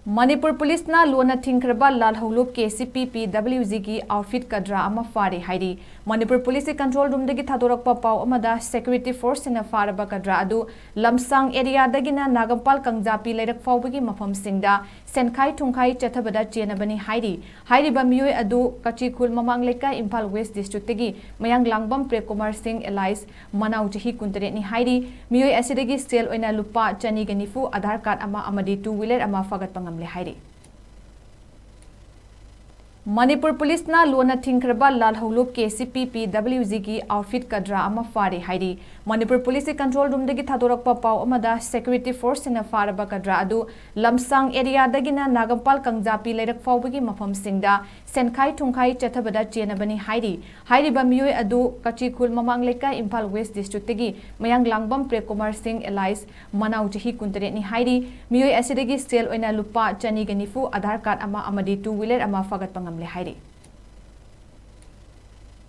Manipur Police na Lona Thingkhraba Lalhoulup Kcp PWG ki outfit Cadre ama Phare Hairi. Manipur Police control room dagi thadorakpa pau amada security force na Pharaba Cadre adu lamsang area dagina Nagampal Kangjapi leirak faubagi mafam singda senkhai thungkhai chathabada chenabani Hairi. Hairi ba miyoi adu Kachikul mamang leka Imphal West district tagi mayang langbam Prekumar Singh Elias manau jahi kuntare ni Hairi miyoi asidagi sel oina lupa chani ganifu Aadhaar card ama amadi two wheeler ama fagat pangam Hairi. Manipur Police na Lona Thingkhraba Lalhoulup Kcp PWG ki outfit Cadre ama Phare Hairi. Manipur Police control room dagi thadorakpa pau amada security force na Pharaba Cadre adu lamsang area dagina Nagampal Kangjapi leirak faubagi mafam singda senkhai thungkhai chathabada chenabani Hairi. Hairi ba miyoi adu Kachikul mamang leka Imphal West district tagi mayang langbam Prekumar Singh Elias manau jahi kuntare ni Hairi miyoi asidagi sel oina lupa chani ganifu Aadhaar card ama amadi two wheeler ama fagat pangam Hairi.